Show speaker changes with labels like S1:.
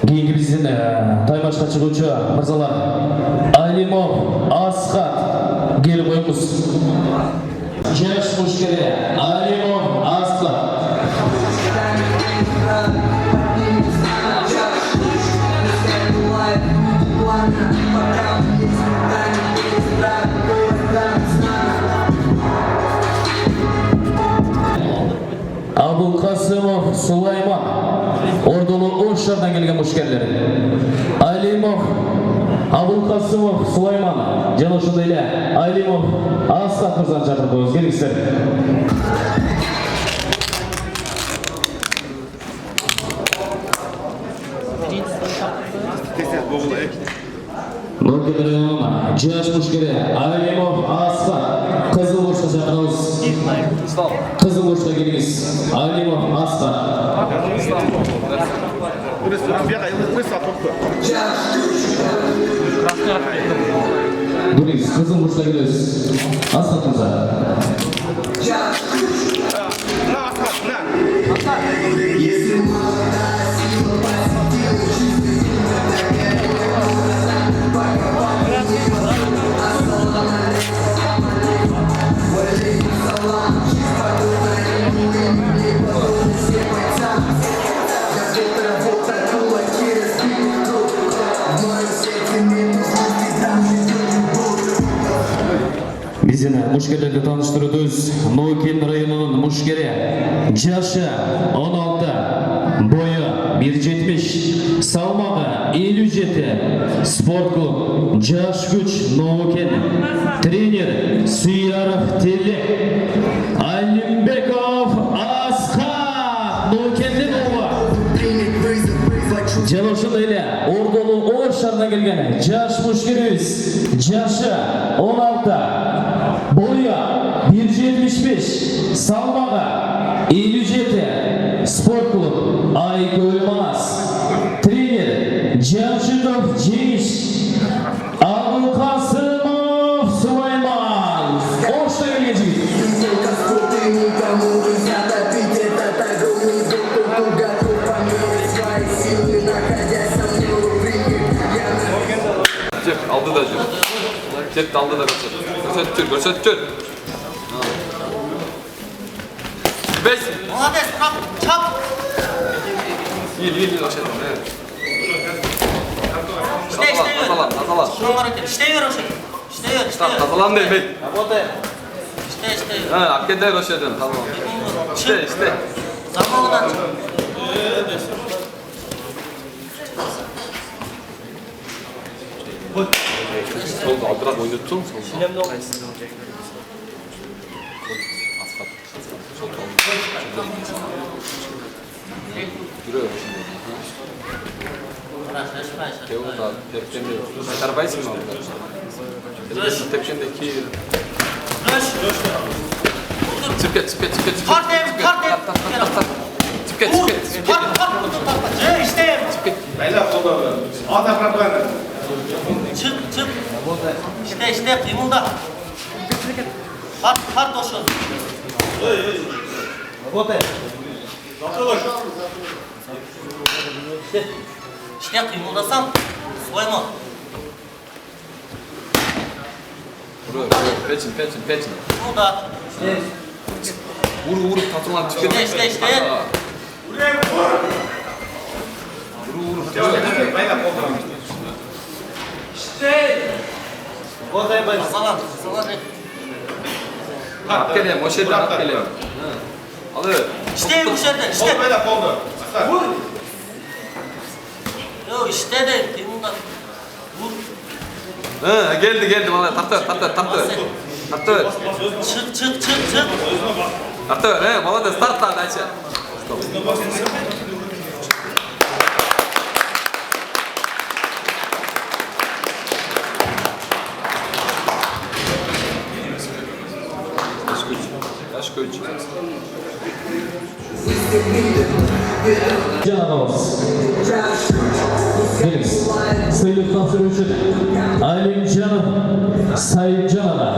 S1: Кейінгі бізден таймашқа шығушы мырзалар Алимов Асхат келіп қойыңыз. Жаш мушкері Алимов Асхат. Абулқасымов Сулайман Ордулы Ош-шардан келген мушкерлер. Алимов Абулқасымов Сулайман және ошондой Алимов Асхат мырзаны шақыртыңыз. Келіңіздер. Нокелерінің жаш мушкері Алимов Асхат қызыл ошқа шақырыңыз. Қызыл ошқа келіңіз. Алимов Асхат. Келіңіз, қызыл ошқа келіңіз. Асхат мырза. Бізден мушкерлерді таныштырудыз Нойкен районының мушкері. Жашы 16, бойы 170, салмағы 57, спорт клуб жаш күч Нойкен. Тренер Суяров Теле. Алимбеков Асхат Нойкенден оға. Жалошын елі Ордолы Ош-шардан келген жаш мушкеріміз. Жашы 16, бойы 175, салмағы 57, спорт клуб Айкөл Манас. Тренер Жаншитов Жеңіш. Абулқасымов Сулайман. Ошта келген жігіт.
S2: Cep aldı da cep. Cep aldı da kaçır. Görsöt tür. Beş.
S3: Молодец, çap.
S2: İyi hoş geldin.
S3: İşte yürü.
S2: Tazalan.
S3: İşte yürü hoş geldin. İşte yürü.
S2: Tazalan değil bey.
S3: İşte yürü.
S2: Ha, hakikaten hoş geldin. Tamam. İşte.
S3: Zamanla.
S2: Solda biraz oynattım. Sinemde ol. Asfalt. Yürü. Kevuda tepkende. Tarbaysın mı orada? Tepkendeki. Çıket.
S3: Kart.
S2: Çıket.
S3: İşte.
S4: Beyler solda. Ata bırakın.
S3: Çık. İşte kıymılda. Kart doşu. İşte kıymıldasan soyma.
S2: Peçin.
S3: Kıymılda.
S2: Vur tatlılar çıkıyor.
S3: İşte.
S2: Vur.
S4: Beyler solda.
S3: Salam.
S2: Hak gelelim, o şeyden hak gelelim. Alıyor.
S3: İşte yükseldi. İşte.
S4: Sol beyler solda. Vur.
S3: Yok işte de kıymılda. Vur.
S2: Ha, geldi vallahi taktı.
S3: Çık.
S2: Taktı, he, молодец, start дальше. Yaş güç.
S1: Canavaz. Geliniz. Sayılık tafsiruşu Alimcanov Sayıcanova.